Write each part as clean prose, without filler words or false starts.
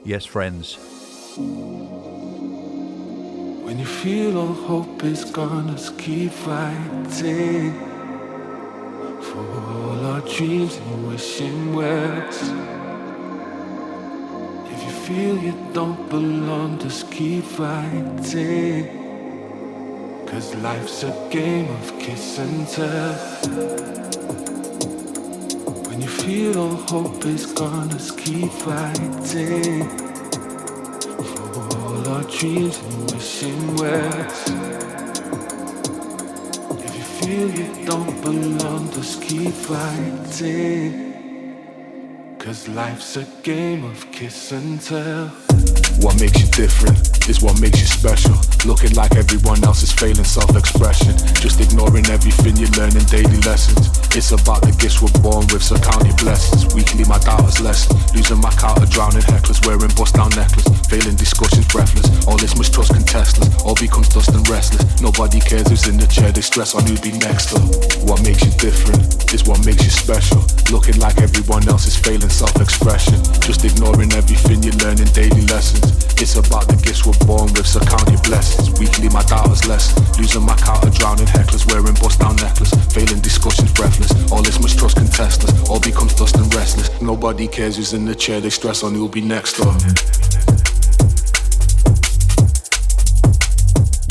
Yes, friends. When you feel all hope is gone, let's keep fighting for all our dreams and wishing wells. If you feel you don't belong, just keep fighting, 'cause life's a game of kiss and tell. When you feel all hope is gone, let's keep fighting for all our dreams and wishing wells. If you feel you don't belong, just keep fighting, 'cause life's a game of kiss and tell. What makes you different is what makes you special. Looking like everyone else is failing self-expression. Just ignoring everything you learn in daily lessons. It's about the gifts we're born with, so count your blessings. Weekly my doubters lesson. Losing my count of drowning hecklers. Wearing bust-down necklace. Failing discussions breathless. All this mistrust contestless. All becomes dust and restless. Nobody cares who's in the chair. They stress on who'd be next up. What makes you different is what makes you special. Looking like everyone else is failing self-expression. Just ignoring everything you learn in daily lessons. It's about the gifts we're born with, so count your blessings. Weekly my doubters lesson. Losing my count of drowning hecklers. Wearing bust-down necklace. Failing discussions breathless. All this mistrust contestless. All becomes dust and restless. Nobody cares who's in the chair. They stress on who'll be next up.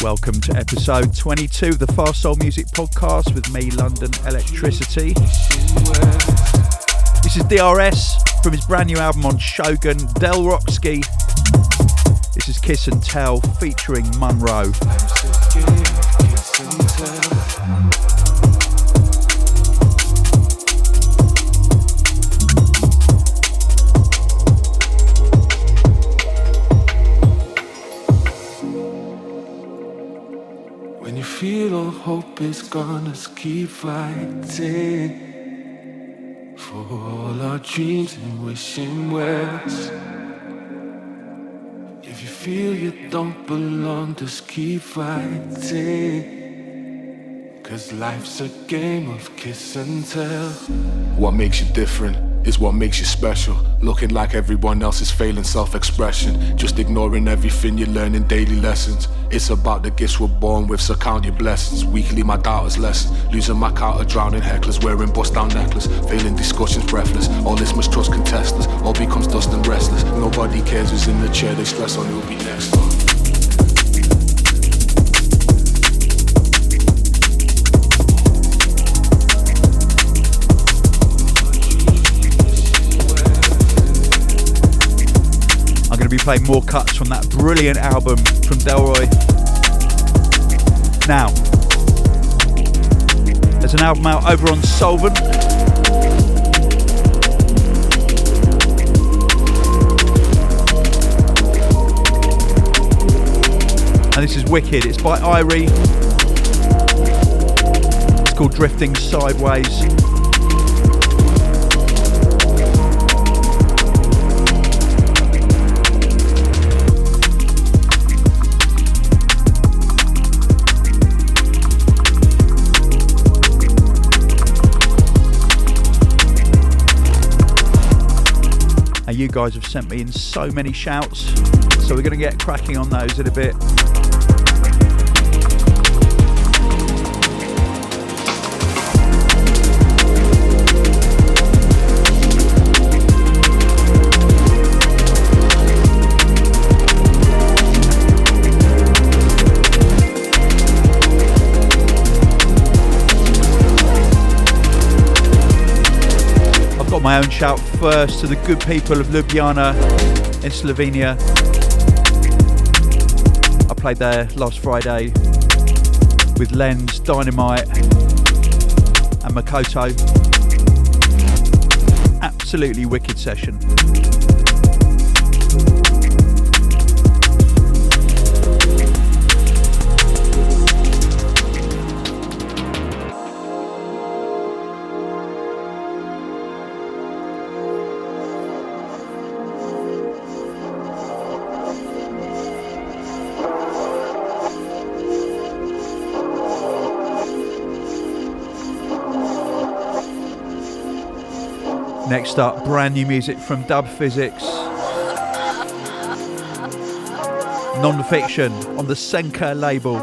Welcome to episode 22 of the Fast Soul Music Podcast with me, London Elektricity. This is DRS from his brand new album on Shogun, Del Rocksky. This is Kiss and Tell featuring Monroe. When you feel all hope is gone, let's keep fighting for all our dreams and wishing wells. If you feel you don't belong, just keep fighting, 'cause life's a game of kiss and tell. What makes you different is what makes you special. Looking like everyone else is failing self-expression. Just ignoring everything you learn in daily lessons. It's about the gifts we're born with, so count your blessings. Weekly my doubters lesson. Losing my count of drowning hecklers. Wearing bust-down necklace. Failing discussions breathless. All this mistrust contestless. All becomes dust and restless. Nobody cares who's in the chair. They stress on who'll be next up. I'm going to be playing more cuts from that brilliant album from Delroy. Now, there's an album out over on Soulvent. And this is wicked. It's by IRYE. It's called Drifting Sideways. You guys have sent me in so many shouts, so we're going to get cracking on those in a bit. My own shout first to the good people of Ljubljana in Slovenia. I played there last Friday with Lens, Dynamite and Makoto. Absolutely wicked session. Next up, brand new music from Phizix. Non-Fiction on the Senka label.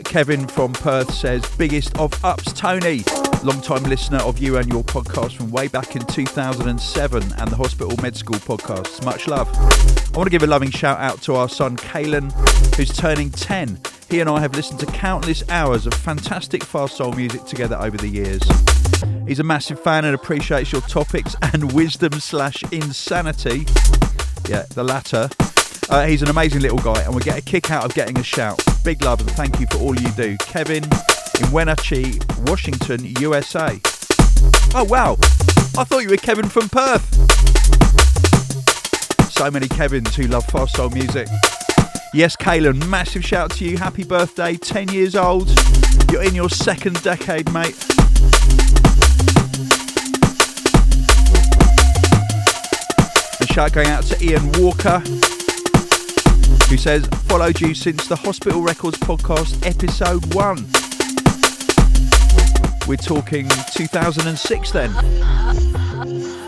Kevin from Perth says, biggest of ups, Tony. Long-time listener of you and your podcast from way back in 2007 and the Hospital Med School podcasts. Much love. I want to give a loving shout out to our son, Kalen, who's turning 10. He and I have listened to countless hours of fantastic fast soul music together over the years. He's a massive fan and appreciates your topics and wisdom/insanity. Yeah, the latter. He's an amazing little guy and we get a kick out of getting a shout. Big love and thank you for all you do. Kevin in Wenatchee, Washington, USA. Oh wow, I thought you were Kevin from Perth. So many Kevins who love fast soul music. Yes, Kalen, massive shout to you. Happy birthday, 10 years old. You're in your second decade, mate. A shout going out to Ian Walker, who says, followed you since the Hospital Records podcast episode 1. We're talking 2006 then.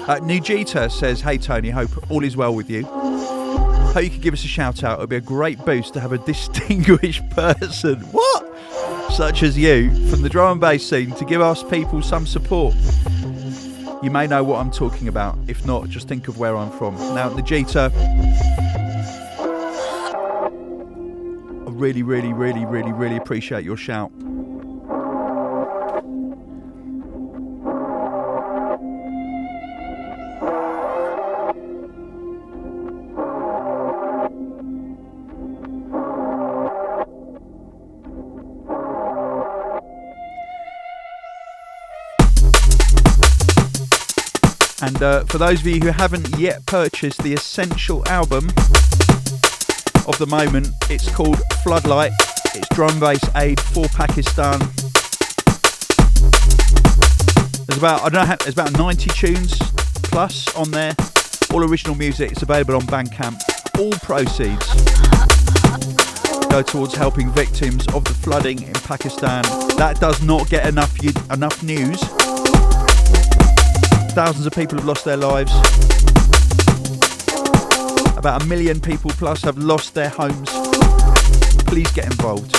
Nujita says, hey Tony, hope all is well with you. Hope you could give us a shout out. It would be a great boost to have a distinguished person, such as you, from the drum and bass scene to give us people some support. You may know what I'm talking about. If not, just think of where I'm from. Now, Nujita, really appreciate your shout. And for those of you who haven't yet purchased the Essential album of the moment, it's called Floodlight. It's drum bass aid for Pakistan. There's about 90 tunes plus on there. All original music. It's available on Bandcamp. All proceeds go towards helping victims of the flooding in Pakistan. That does not get enough news. Thousands of people have lost their lives. About 1 million people plus have lost their homes. Please get involved.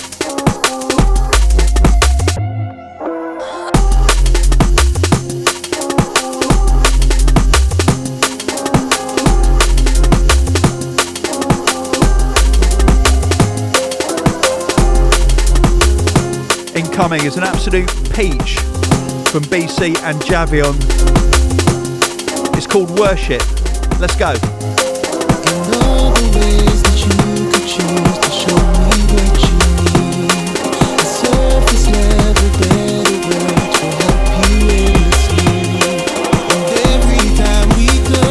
Incoming is an absolute peach from Bcee and Javeon. It's called Worship. Let's go. In all the ways that you could choose to show me what you need, the surface level better words will help you endlessly. And every time we touch,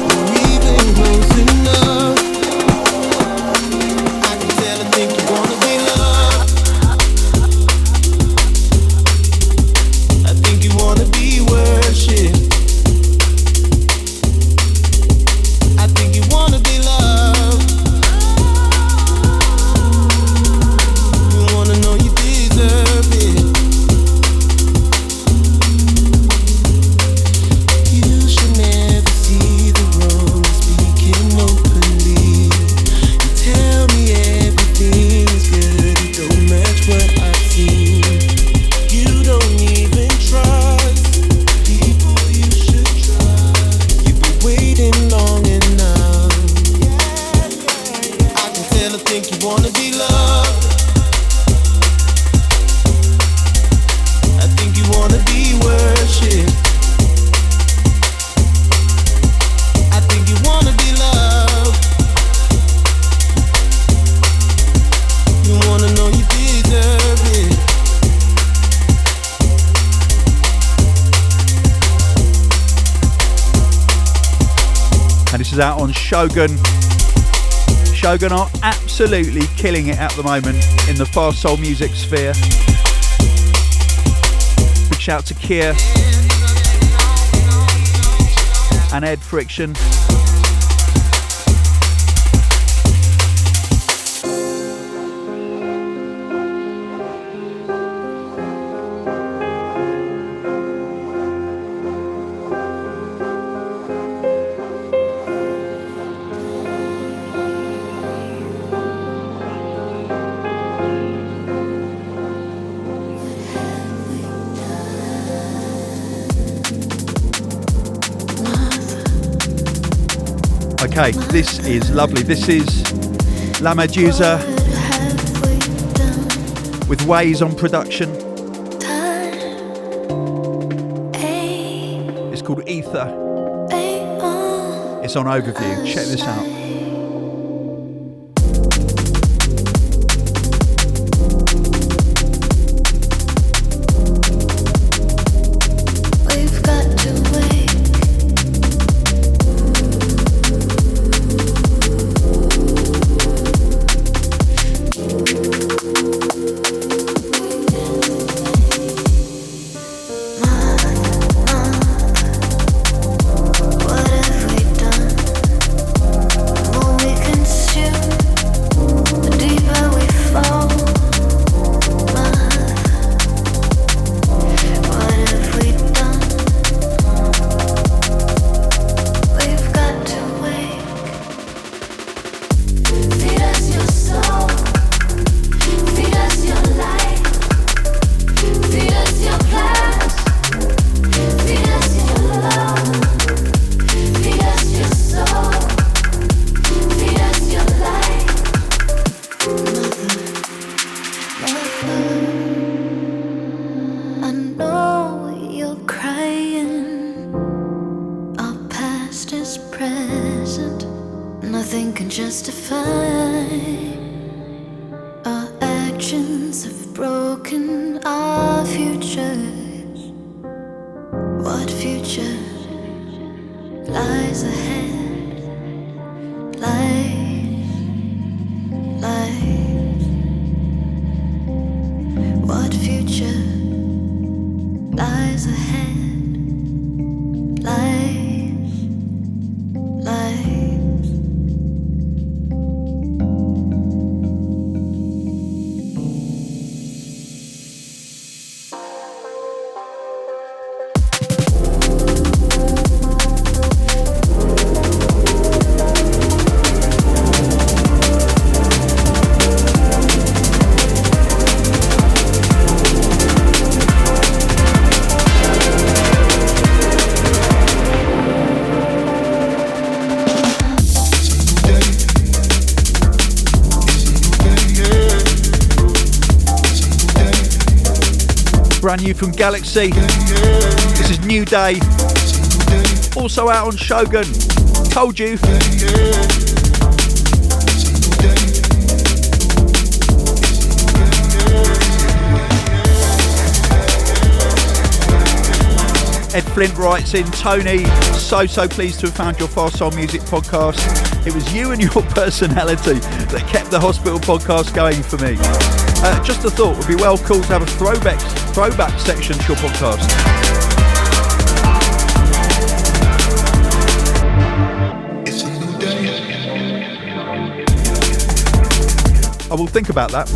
we're even close enough. I can tell I think you wanna be loved. I think you wanna be worshipped. is out on Shogun. Shogun are absolutely killing it at the moment in the fast soul music sphere. Big shout to Kier and Ed Friction. Okay, this is lovely. This is LaMeduza with Waeys on production. It's called Ether. It's on Overview. Check this out. Brand new from GLXY. This is New Day. Also out on Shogun. Told you. Ed Flint writes in, Tony, so pleased to have found your Fast Soul Music podcast. It was you and your personality that kept the hospital podcast going for me. Just a thought, would be well cool to have a throwback section to your podcast. I will think about that.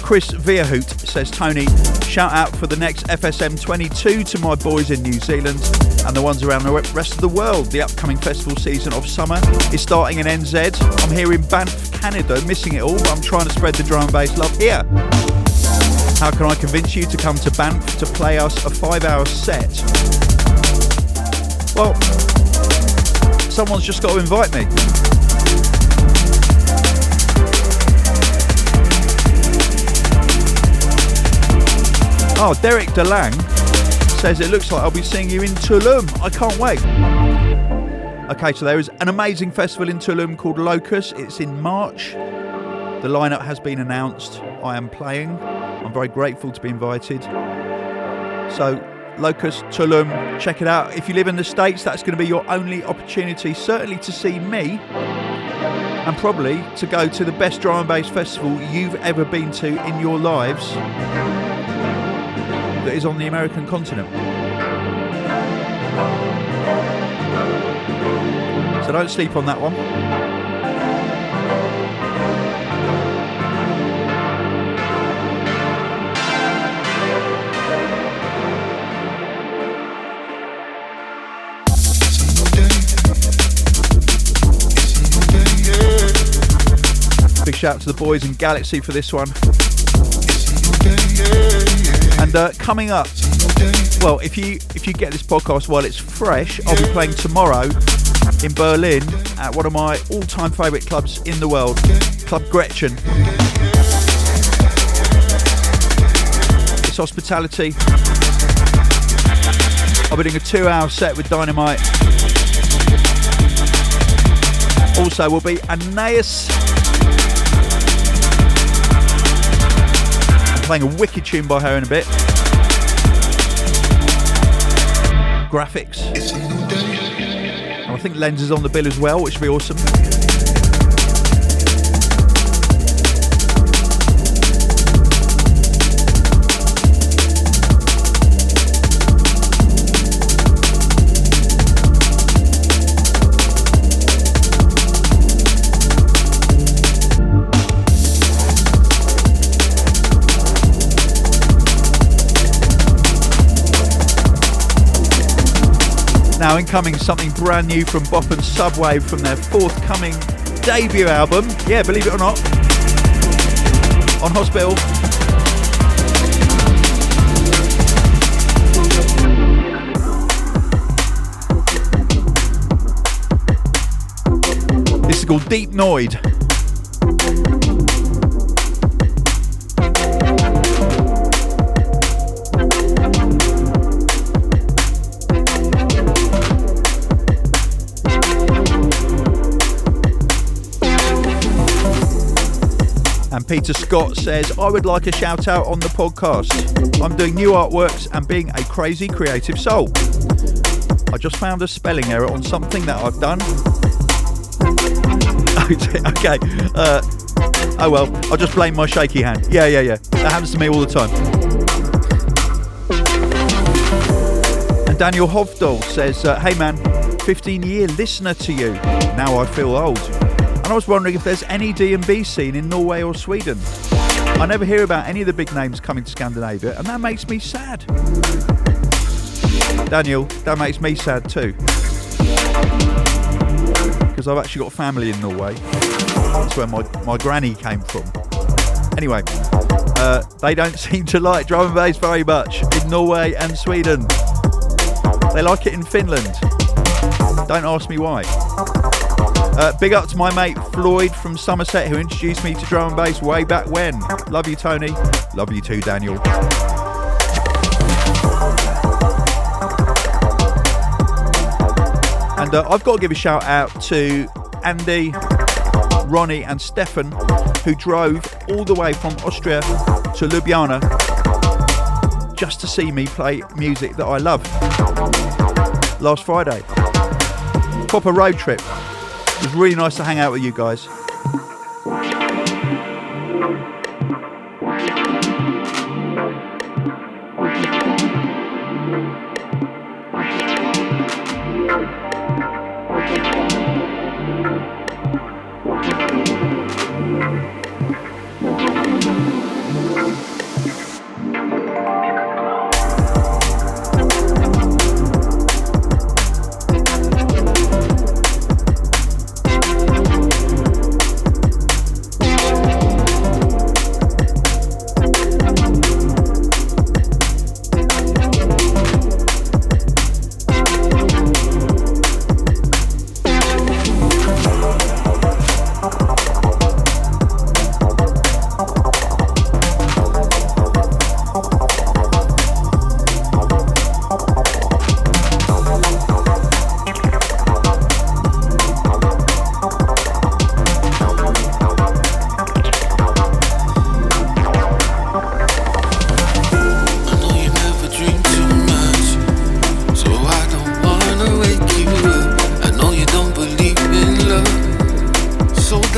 Chris Veerhoot says, Tony, shout out for the next FSM 22 to my boys in New Zealand and the ones around the rest of the world. The upcoming festival season of summer is starting in NZ. I'm here in Banff, Canada, missing it all, but I'm trying to spread the drum and bass love here. How can I convince you to come to Banff to play us a 5-hour set? Well, someone's just got to invite me. Oh, Derek DeLang says it looks like I'll be seeing you in Tulum. I can't wait. Okay, so there is an amazing festival in Tulum called Locus. It's in March. The lineup has been announced. I am playing. I'm very grateful to be invited. So Locust, Tulum. Check it out. If you live in the States, that's going to be your only opportunity, certainly to see me, and probably to go to the best drum and bass festival you've ever been to in your lives that is on the American continent. So don't sleep on that one. Big shout out to the boys in GLXY for this one. And coming up, well, if you get this podcast while it's fresh, I'll be playing tomorrow in Berlin at one of my all-time favourite clubs in the world, Club Gretchen. It's hospitality. I'll be doing a 2-hour set with Dynamite. Also will be Anais. I'm playing a wicked tune by her in a bit. Graphics. And I think Lens is on the bill as well, which will be awesome. Now incoming something brand new from Bop and Subwave from their forthcoming debut album. Yeah, believe it or not. On Hospital. This is called Deep Noid. And Peter Scott says, I would like a shout out on the podcast. I'm doing new artworks and being a crazy creative soul. I just found a spelling error on something that I've done. Okay. Oh well, I'll just blame my shaky hand. Yeah. That happens to me all the time. And Daniel Hovdal says, hey man, 15-year listener to you. Now I feel old. And I was wondering if there's any D&B scene in Norway or Sweden. I never hear about any of the big names coming to Scandinavia, and that makes me sad. Daniel, that makes me sad too. Because I've actually got family in Norway. That's where my granny came from. Anyway, they don't seem to like drum and bass very much in Norway and Sweden. They like it in Finland. Don't ask me why. Big up to my mate Floyd from Somerset, who introduced me to drum and bass way back when. Love you, Tony. Love you too, Daniel. And I've got to give a shout out to Andy, Ronnie and Stefan, who drove all the way from Austria to Ljubljana just to see me play music that I love. Last Friday. Proper road trip. It was really nice to hang out with you guys.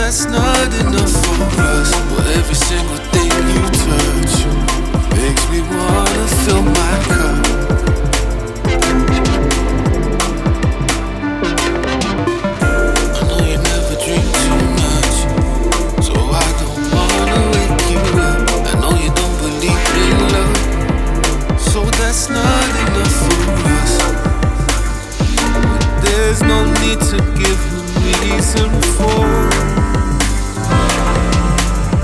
that's not enough for us. But every single thing you touch makes me wanna fill my cup. I know you never drink too much, so I don't wanna wake you up. I know you don't believe in love, so that's not enough for us. There's no need to give a reason for.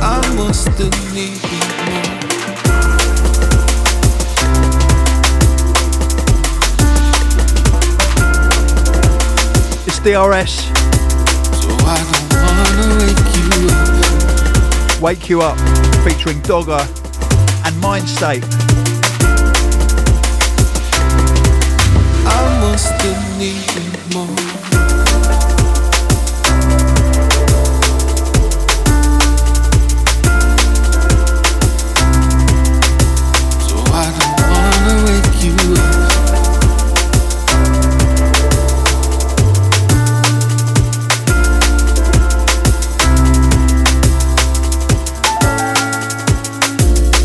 I must have needed more. It's DRS. So I don't wanna wake you up. Wake You Up, featuring Doktor and Mindstate. I must have needed more. So I don't wanna wake you up.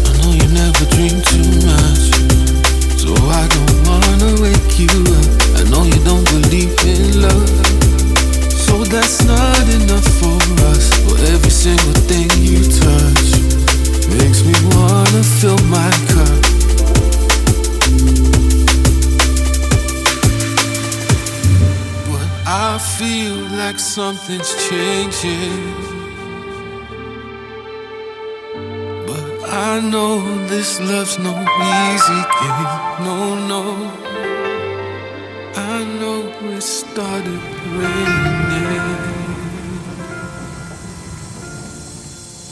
I know you never drink too much, so I don't wanna wake you up. I know you don't believe in love, so that's not enough for us. For every single thing you touch makes me wanna fill my cup. But I feel like something's changing. But I know this love's no easy game. No, no. I know it started raining.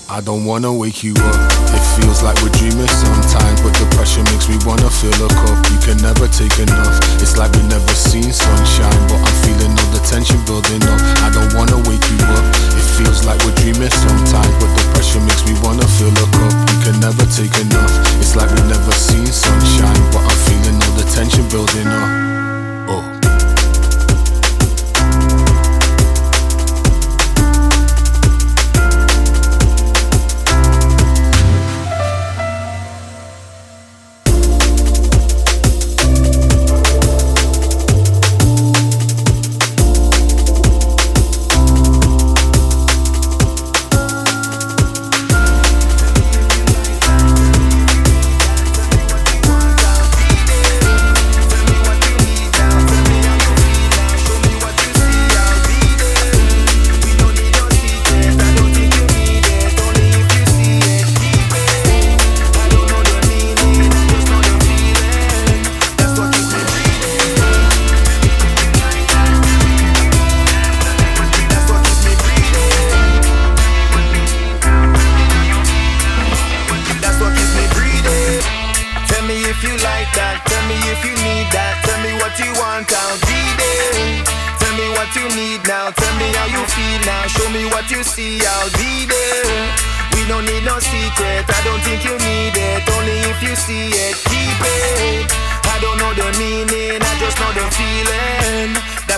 I don't wanna wake you up. It feels like we're dreaming sometimes, but the pressure makes me wanna fill a cup. You can never take enough. It's like we never seen sunshine, but I'm feeling all the tension building up. I don't wanna wake you up. It feels like we're dreaming sometimes, but the pressure makes me wanna fill a cup. You can never take enough. It's like we never seen sunshine, but I'm feeling all the tension building up. Oh.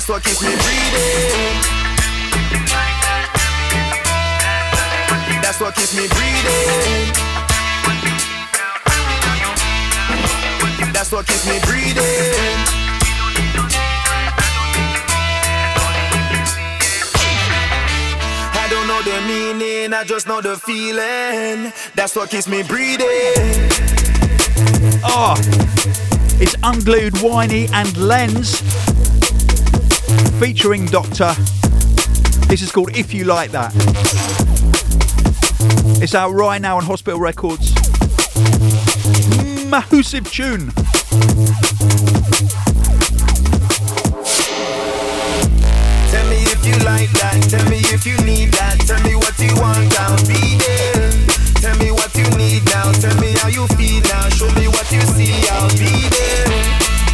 what keeps me breathing. That's what keeps me breathing. That's what keeps me breathing. I don't know the meaning, I just know the feeling. That's what keeps me breathing. Oh, it's Unglued, Whiney and Lens featuring Doktor. This is called If You Like That. It's out right now on Hospital Records. Massive tune. Tell me if you like that. Tell me if you need that. Tell me what you want, I'll be there. Tell me what you need now. Tell me how you feel now. Show me what you see, I'll be there.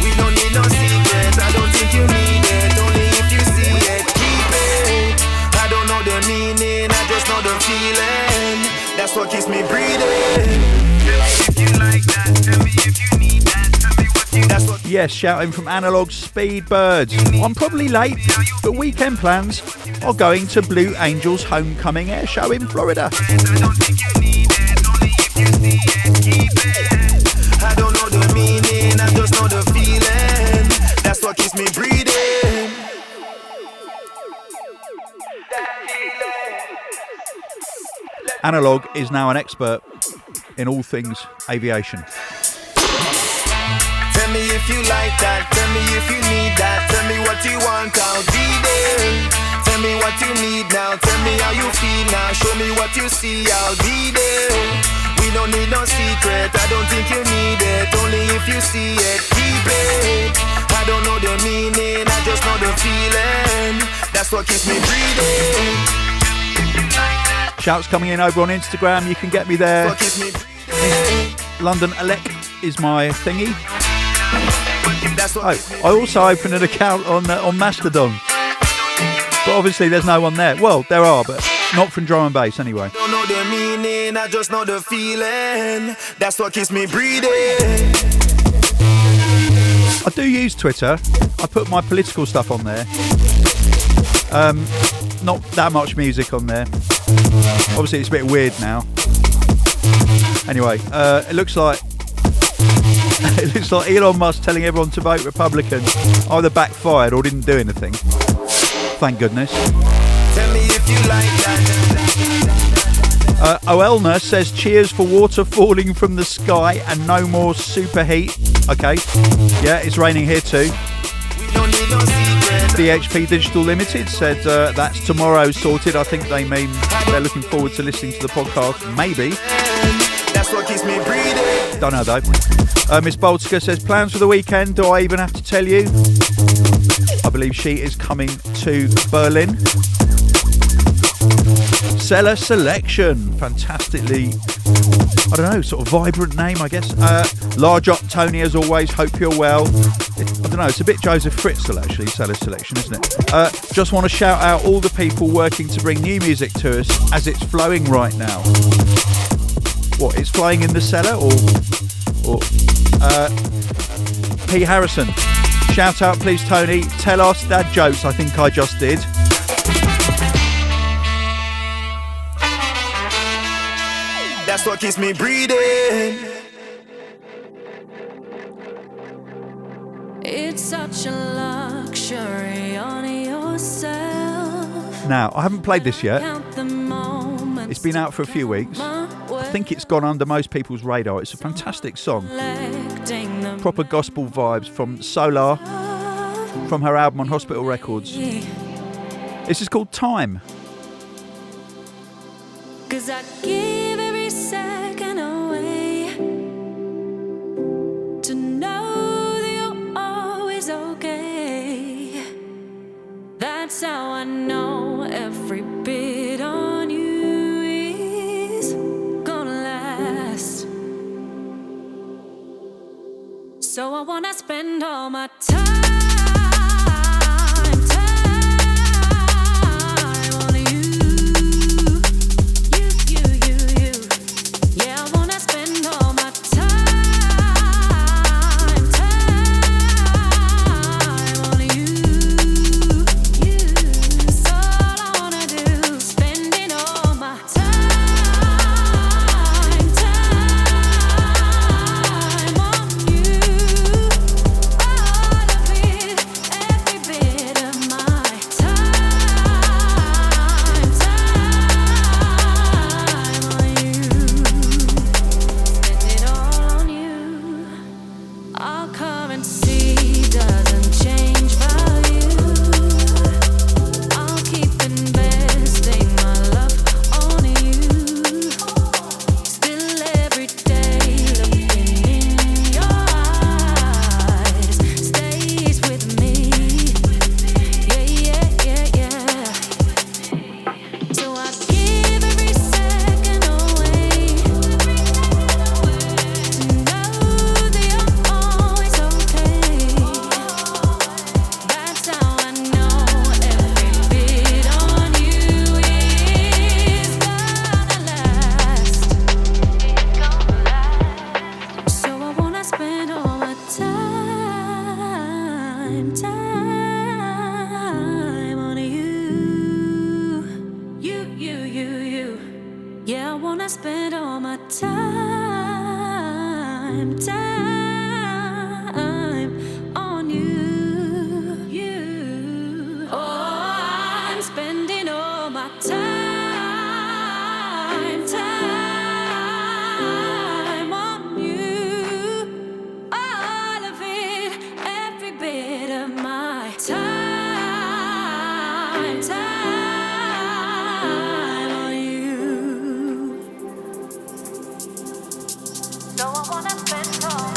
We don't need no secrets. I don't think you need it. Only if you see it, keep it. I don't know the meaning, I just know the feeling. That's what keeps me breathing. Tell me if you like that. Tell me if you need that. Tell me what Yes, shouting from Analog Speedbirds. I'm probably late, but weekend plans are going to Blue Angels Homecoming Air Show in Florida. I don't know the meaning, I just know the feeling. That's what keeps me breathing. Analog is now an expert in all things aviation. Tell me if you like that, tell me if you need that. Tell me what you want, I'll be there. Tell me what you need now, tell me how you feel now. Show me what you see, I'll be there. We don't need no secret, I don't think you need it. Only if you see it, keep it. I don't know the meaning, I just know the feeling. That's what keeps me breathing. Shouts coming in over on Instagram, you can get me there. London Elec is my thingy. Oh, I also opened an account on Mastodon, but obviously there's no one there. Well, there are, but not from drum and bass anyway. Don't know the meaning, I just know the feeling. That's what keeps me breathing. I do use Twitter. I put my political stuff on there. Not that much music on there. Obviously it's a bit weird now. Anyway, it looks like Elon Musk telling everyone to vote Republican either backfired or didn't do anything. Thank goodness. Tell me if you like that. Oelna says cheers for water falling from the sky and no more superheat. Okay, yeah, it's raining here too. We don't need no secret. DHP Digital Limited said that's tomorrow sorted. I think they mean they're looking forward to listening to the podcast. Maybe. That's what keeps me breathing. Don't know though. Miss Boltzka says plans for the weekend. Do I even have to tell you? I believe she is coming to Berlin. Seller Selection, fantastically, I don't know, sort of vibrant name, I guess. Large up, Tony, as always. Hope you're well. I don't know, it's a bit Joseph Fritzl actually, Seller Selection, isn't it? Just want to shout out all the people working to bring new music to us as it's flowing right now. What, it's flying in the cellar or P. Harrison, shout out please Tony, tell us dad jokes. I think I just did. That's what keeps me breathing. It's such a luxury on yourself. Now, I haven't played this yet. Count the moments. It's been out for a few weeks. I think it's gone under most people's radar. It's a fantastic song. Proper gospel vibes from Solah, from her album on Hospital Records. This is called Time. 'Cause I give every second away to know that you're always okay. That's how I know every bit on you is gonna last. So I wanna spend all my time on you. Yeah, I wanna spend all my time on you. That's all I wanna do, spending all my time on you. All of spend all my time on you. Oh, I'm spending all my time on you. All of it, every bit of my time on you. So I wanna spend all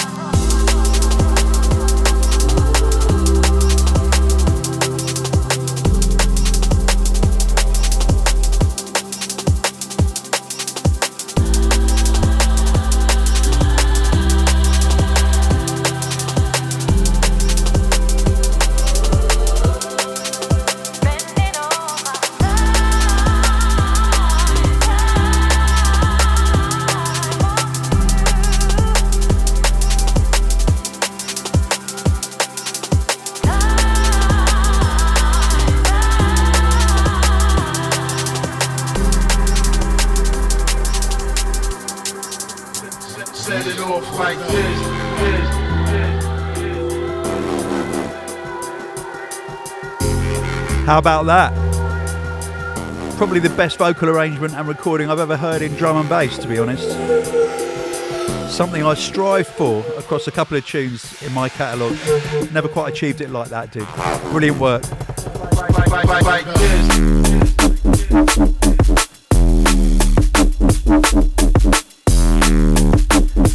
set it off like this. How about that? Probably the best vocal arrangement and recording I've ever heard in drum and bass, to be honest. Something I strive for across a couple of tunes in my catalogue. Never quite achieved it like that did. Brilliant work. Like this.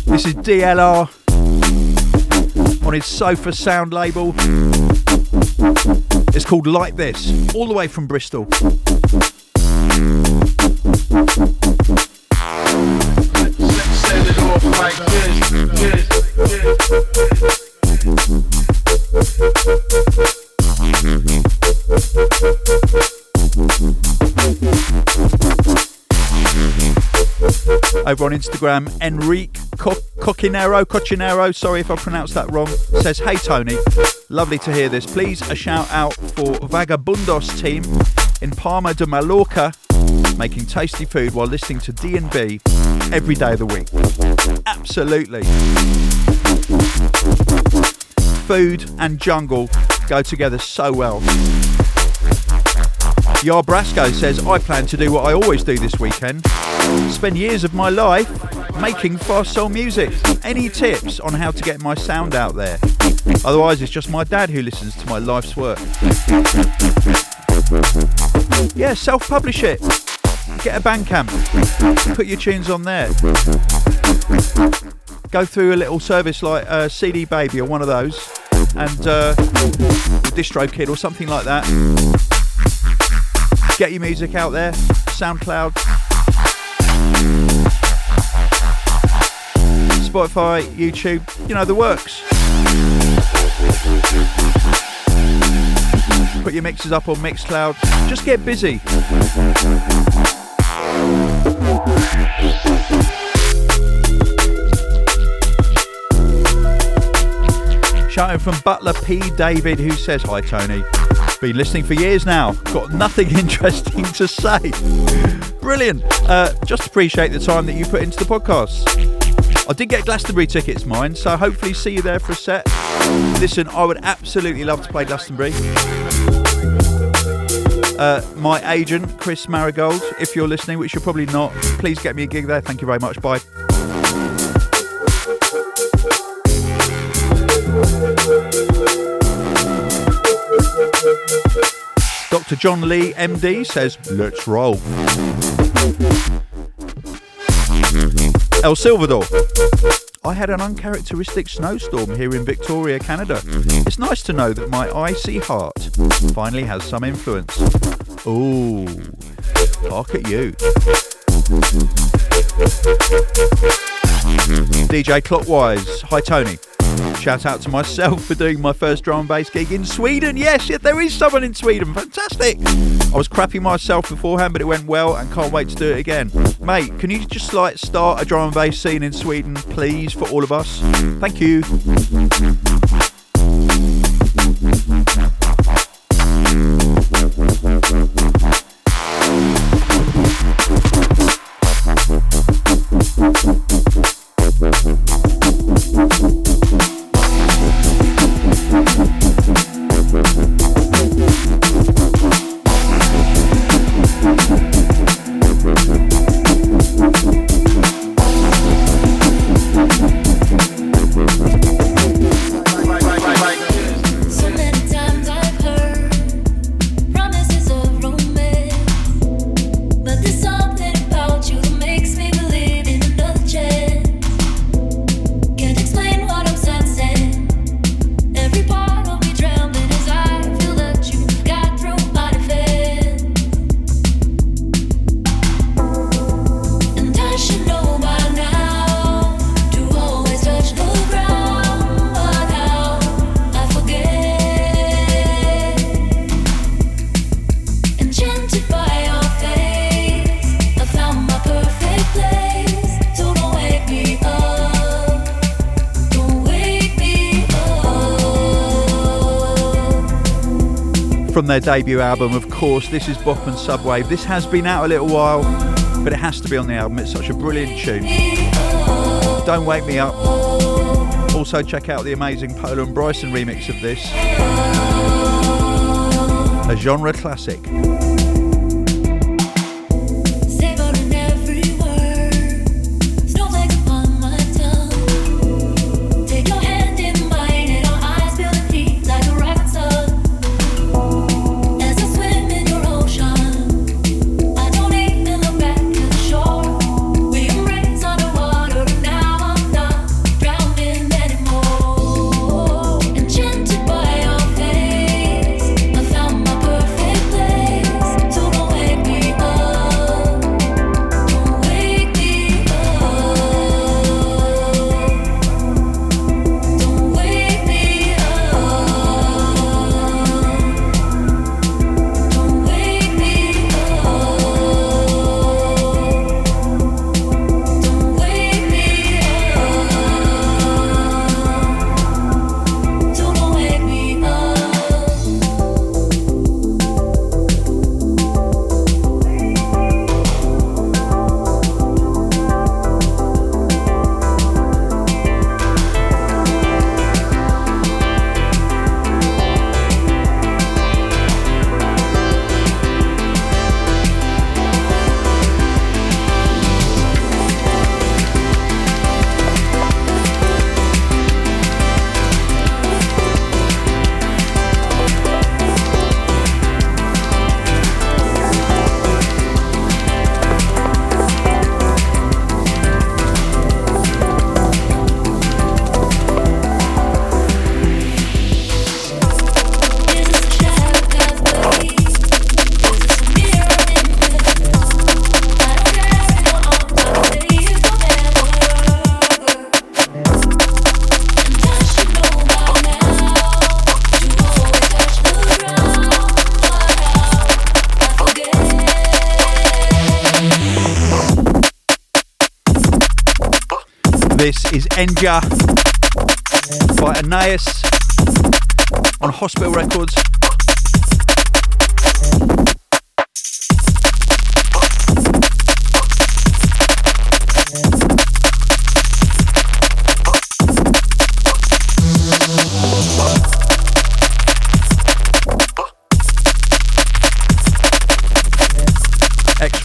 This is DLR on his Sofa Sound label. It's called Like This, all the way from Bristol. Set it off like this. Over on Instagram, Enrique Cochinero, sorry if I pronounced that wrong, says, "Hey Tony, lovely to hear this. Please a shout out for Vagabundos team in Palma de Mallorca, making tasty food while listening to D&B every day of the week." Absolutely. Food and jungle go together so well. Yar Brasco says, "I plan to do what I always do this weekend. Spend years of my life making fast soul music. Any tips on how to get my sound out there? Otherwise it's just my dad who listens to my life's work." Yeah, self-publish it. Get a Bandcamp. Put your tunes on there. Go through a little service like CD Baby or one of those, and DistroKid or something like that. Get your music out there. SoundCloud, Spotify, YouTube, you know the works. Put your mixes up on Mixcloud. Just get busy. Shouting from Butler P. David, who says, "Hi Tony, been listening for years now, got nothing interesting to say." Brilliant. Just appreciate the time that you put into the podcast. I did get Glastonbury tickets, mine, so hopefully see you there for a set. Listen, I would absolutely love to play Glastonbury. My agent, Chris Marigold, if you're listening, which you're probably not, please get me a gig there. Thank you very much. Bye. Dr. John Lee, MD, says, "Let's roll." El Salvador. "I had an uncharacteristic snowstorm here in Victoria, Canada. It's nice to know that my icy heart finally has some influence." Ooh, hark at you. DJ Clockwise, "Hi Tony. Shout out to myself for doing my first drum and bass gig in Sweden." Yes, there is someone in Sweden. Fantastic. I was crapping myself beforehand, but it went well and can't wait to do it again. Mate, can you just start a drum and bass scene in Sweden, please, for all of us? Thank you. from their debut album, of course. This is Bop and Subwave. This has been out a little while, but it has to be on the album. It's such a brilliant tune. Don't Wake Me Up. Also check out the amazing Pola and Bryson remix of this. A genre classic. This is Enja by Anais on Hospital Records.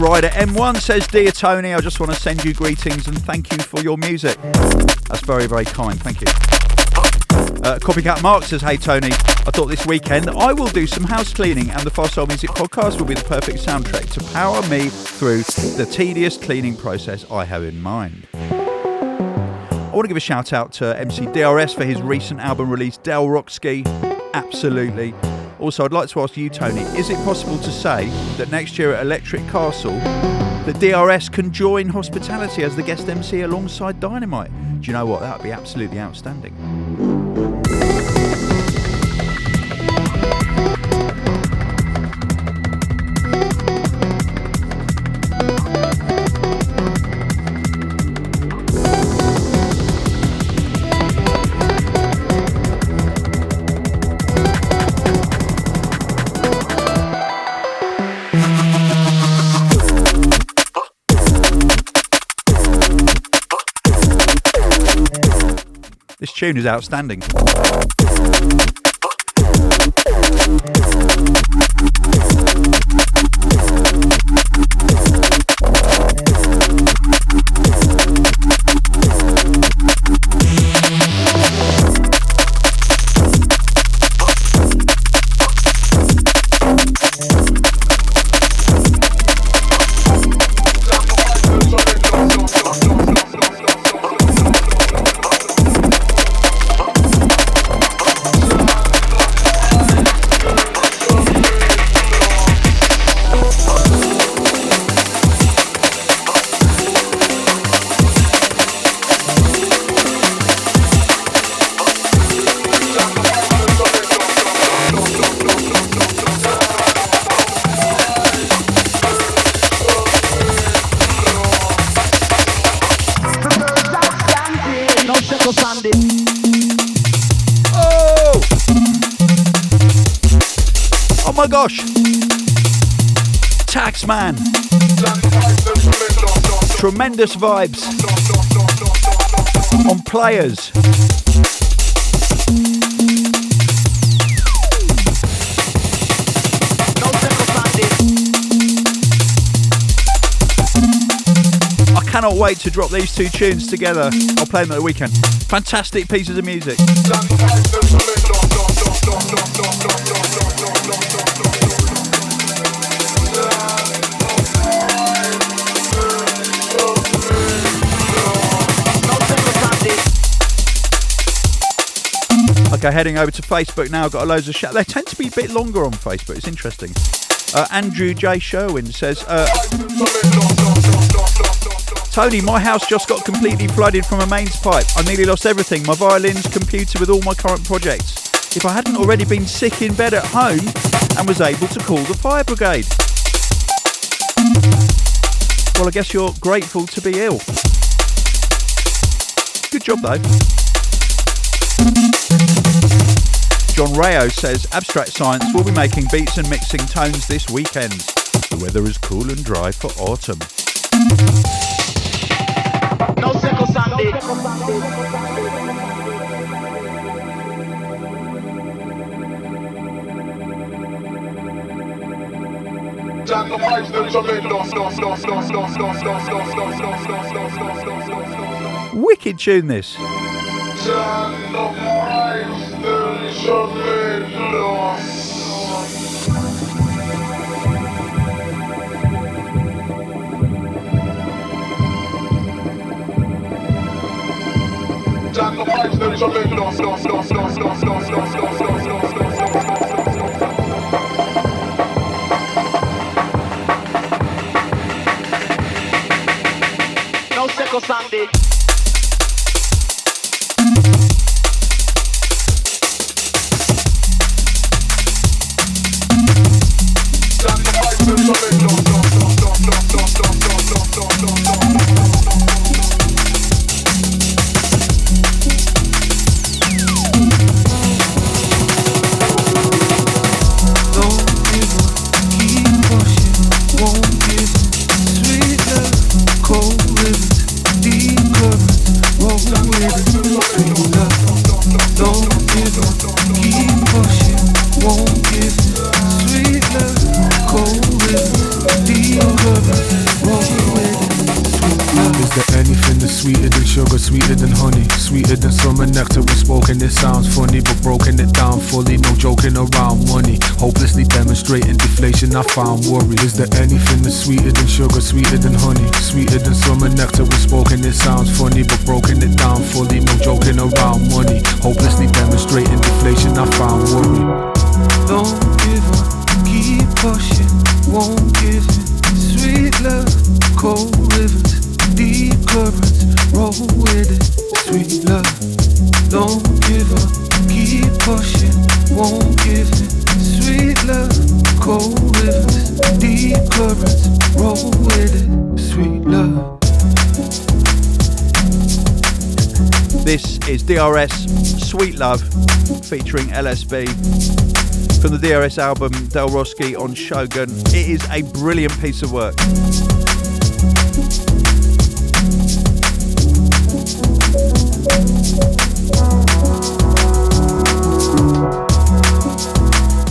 Rider M1 says, "Dear Tony, I just want to send you greetings and thank you for your music." That's very, very kind, thank you. Copycat Mark says, "Hey Tony, I thought this weekend I will do some house cleaning and the Fast Soul Music podcast will be the perfect soundtrack to power me through the tedious cleaning process I have in mind." I want to give a shout out to MC DRS for his recent album release, Del Rockski. Absolutely. Also, I'd like to ask you, Tony, is it possible to say that next year at Electric Castle, that DRS can join Hospitality as the guest MC alongside Dynamite? Do you know what? That would be absolutely outstanding. This tune is outstanding. my gosh! Taxman. Tremendous vibes on Playaz. I cannot wait to drop these two tunes together. I'll play them at the weekend. Fantastic pieces of music. Okay, heading over to Facebook now. Got loads of shout. They tend to be a bit longer on Facebook. It's interesting. Andrew J. Sherwin says, Tony, my house just got completely flooded from a mains pipe. I nearly lost everything. My violins, computer with all my current projects. If I hadn't already been sick in bed at home and was able to call the fire brigade. Well, I guess you're grateful to be ill. Good job, though. John Rayo says, Abstract Science will be making beats and mixing tones this weekend. The weather is cool and dry for autumn. No single Sunday. Wicked tune, this. No single Sunday. Sweeter than honey, sweeter than summer nectar. When spoken it sounds funny, but broken it down fully. No joking around money, hopelessly demonstrating deflation. I found worry. Is there anything that's sweeter than sugar, sweeter than honey, sweeter than summer nectar? When spoken it sounds funny, but broken it down fully. No joking around money, hopelessly demonstrating deflation. I found worry. Don't give up, keep pushing, won't give in. Sweet love, cold rivers, deep currents, roll with it. Sweet love, don't give up, keep pushing, won't give in. Sweet love, cold rivers, deep currents, roll with it. Sweet love. This is DRS Sweet Love featuring LSB from the DRS album Del Roski on Shogun. It is a brilliant piece of work.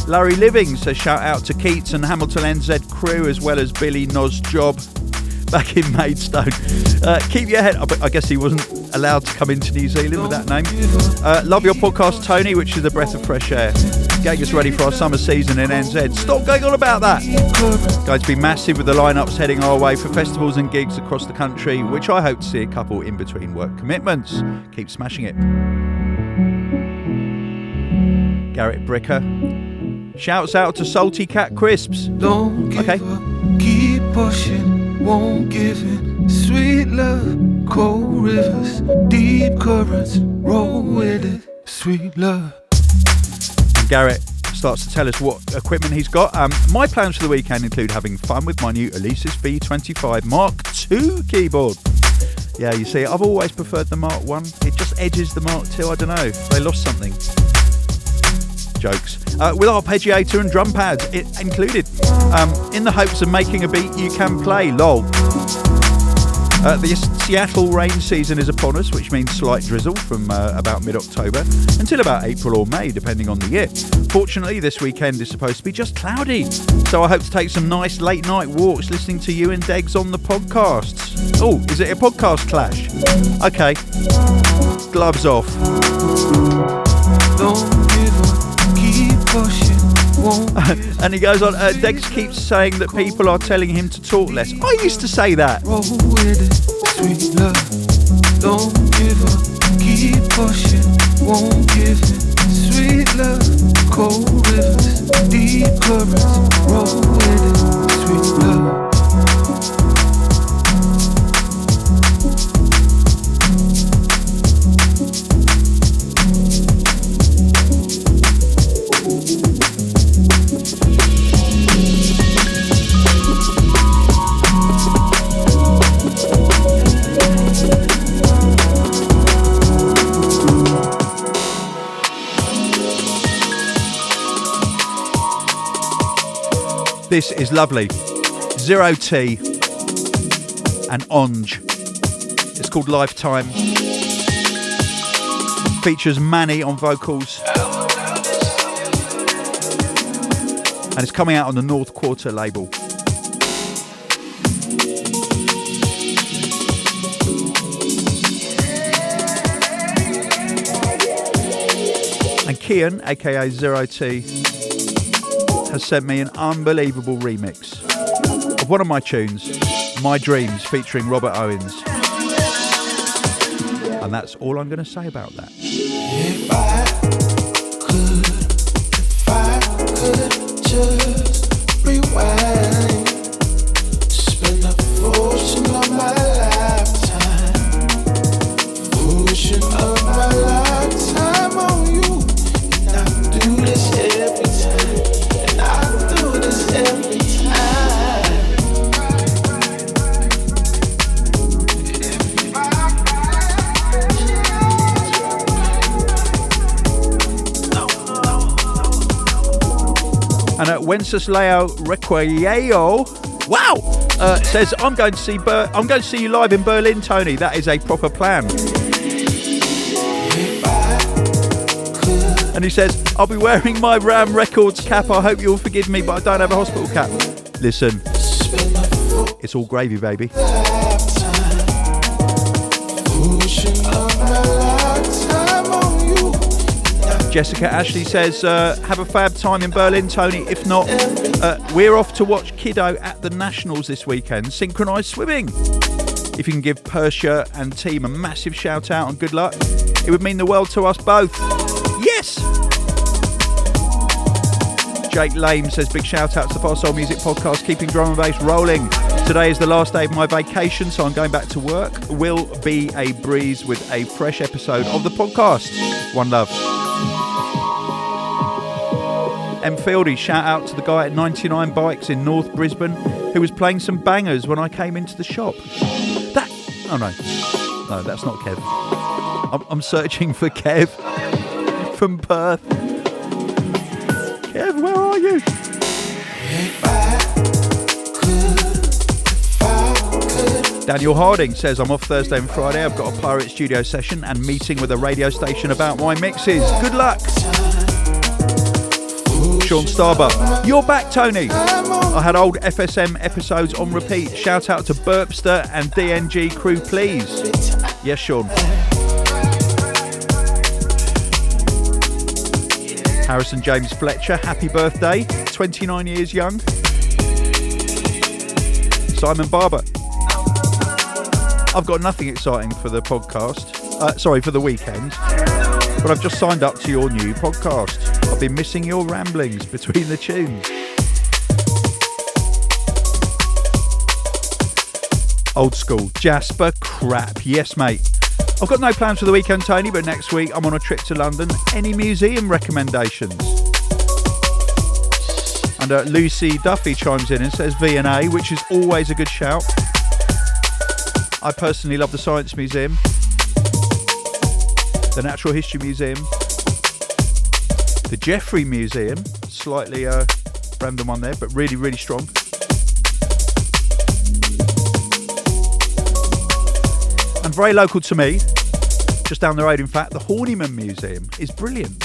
Larry Living says shout out to Keats and Hamilton NZ crew as well as Billy Noz Job back in Maidstone. Keep your head up. I guess he wasn't allowed to come into New Zealand with that name. Love your podcast, Tony, which is a breath of fresh air. Getting us ready for our summer season in NZ. Stop going on about that. Going to be massive with the lineups heading our way for festivals and gigs across the country, which I hope to see a couple in between work commitments. Keep smashing it. Garrett Bricker. Shouts out to Salty Cat Crisps. Don't give up, keep pushing, won't give in. Sweet love, cold rivers, deep currents, roll with it. Sweet love. Garrett starts to tell us what equipment he's got. My plans for the weekend include having fun with my new Alesis V25 Mark II keyboard. Yeah, you see, I've always preferred the Mark I. It just edges the Mark II, I don't know. They lost something. Jokes. With arpeggiator and drum pads included. In the hopes of making a beat you can play. Lol. The Seattle rain season is upon us, which means slight drizzle from about mid-October until about April or May, depending on the year. Fortunately, this weekend is supposed to be just cloudy, so I hope to take some nice late-night walks listening to you and Degs on the podcasts. Oh, is it a podcast clash? Okay. Gloves off. Don't give up, keep pushing. And he goes on, Degs keeps saying that people are telling him to talk less. I used to say that. Roll with it, sweet love. Don't give up, keep pushing. Won't give in, sweet love. Cold rivers, deep currents. Roll with it, sweet love. This is lovely. Zero T and Onge. It's called Lifetime. Features Manny on vocals. And it's coming out on the North Quarter label. And Kian, aka Zero T, has sent me an unbelievable remix of one of my tunes, My Dreams, featuring Robert Owens. And that's all I'm going to say about that. If I could just rewind, spend a portion of my lifetime, portion of my lifetime on you, and I do this every time. Every time. And Wenceslao Requieo, wow, says I'm going to see you live in Berlin, Tony. That is a proper plan. And he says, I'll be wearing my Ram Records cap. I hope you'll forgive me, but I don't have a hospital cap. Listen, it's all gravy, baby. Jessica Ashley says, have a fab time in Berlin, Tony. If not, we're off to watch Kiddo at the Nationals this weekend, synchronised swimming. If you can give Persia and team a massive shout out and good luck, it would mean the world to us both. Yes! Jake Lame says, big shout out to the Fast Soul Music Podcast, keeping drum and bass rolling. Today is the last day of my vacation, so I'm going back to work. Will be a breeze with a fresh episode of the podcast. One love. M. Fieldy, shout out to the guy at 99 Bikes in North Brisbane who was playing some bangers when I came into the shop. No, that's not Kev. I'm searching for Kev from Perth. Kev, where are you? Daniel Harding says, I'm off Thursday and Friday. I've got a Pirate Studio session and meeting with a radio station about my mixes. Good luck. Sean Starbuck, you're back, Tony. I had old FSM episodes on repeat. Shout out to Burpster and DNG crew, please. Yes, Sean. Harrison James Fletcher, happy birthday. 29 years young. Simon Barber. I've got nothing exciting for the podcast. For the weekend. But I've just signed up to your new podcast. I've been missing your ramblings between the tunes. Old school. Jasper Crap. Yes, mate. I've got no plans for the weekend, Tony, but next week I'm on a trip to London. Any museum recommendations? And Lucy Duffy chimes in and says V&A, which is always a good shout. I personally love the Science Museum, the Natural History Museum, The Jeffrey Museum, slightly random one there, but really, really strong. And very local to me, just down the road in fact, the Horniman Museum is brilliant.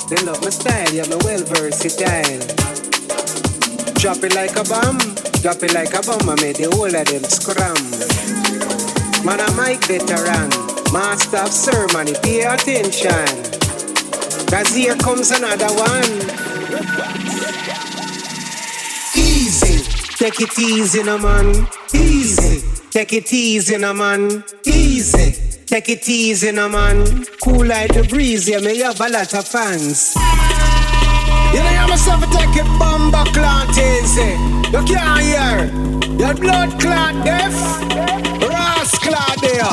They love my style, yeah, me well versatile. Drop it like a bomb, drop it like a bomb, I made the whole of them scram. Man, I'm my veteran, master of ceremony, pay attention. Cause here comes another one. Easy, take it easy, no man. Easy, take it easy, no man. Easy. Take it easy, no man. Cool like the breeze, yeah, me have a lot of fans. You know, you must have to take it bomba clot easy. You can't hear. Your blood clot deaf. Ras clot there.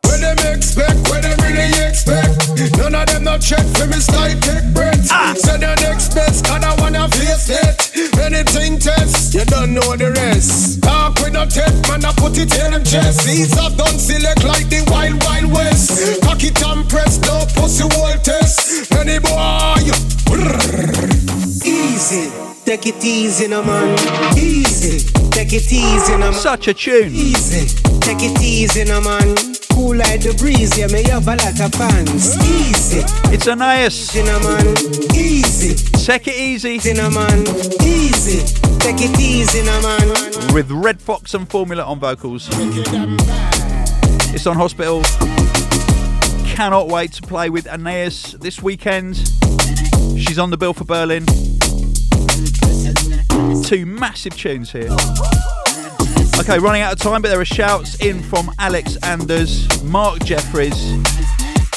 What them expect, what them really expect. None of them not check for me style take breath. Say the next best, and I wanna face it. Anything test, you don't know the rest. Talk with no tech, man, I put it in them chest. These have done select like the wild, wild west. Cock it and press, no pussy wall test. Any boy, easy, take it easy, no man. Easy, take it easy, no man. Such a tune. Easy, take it easy, no man. Cool like the breeze, yeah, me have a lot of fans. Easy, it's Anais. Cinnamon, easy. Take it easy. Cinnamon, easy. Take it easy, man. With Red Fox and Formula on vocals. It's on Hospital. Cannot wait to play with Anais this weekend. She's on the bill for Berlin. 2 massive tunes here. Okay, running out of time, but there are shouts in from Alex Anders, Mark Jeffries,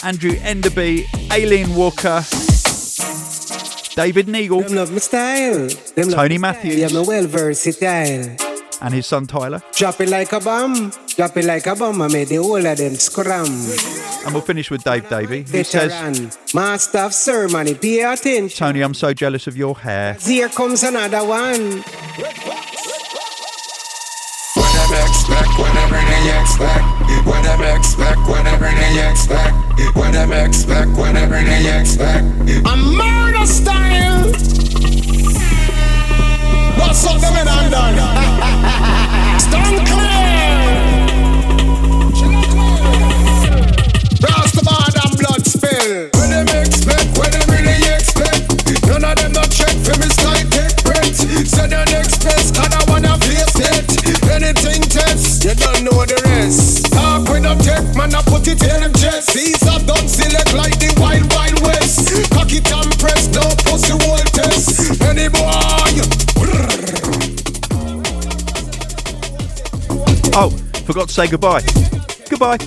Andrew Enderby, Aileen Walker, David Neagle, them love my style. Them Tony Matthews, yeah, me well versatile. and his son Tyler. Drop it like a bomb, drop it like a bomb. I made the whole of them scram. And we'll finish with Dave Davey, who says, master of ceremony, pay attention. Tony, I'm so jealous of your hair. Here comes another one. Expect whatever they expect. What them expect, whatever they expect. What them expect, whatever they expect. A murder style. What's up, them in London? Stand clear. Cross the bar and blood spill. What them expect, whatever they expect. None of them not check for me style take breath. Say the next best, and I wanna face it. Anything test, you don't know the rest. Talk with no tech, man, I put it in them chest. These have done select like the wild, wild west. Cock it and press, no pussy wall test. Any boy. Oh, forgot to say goodbye. Goodbye.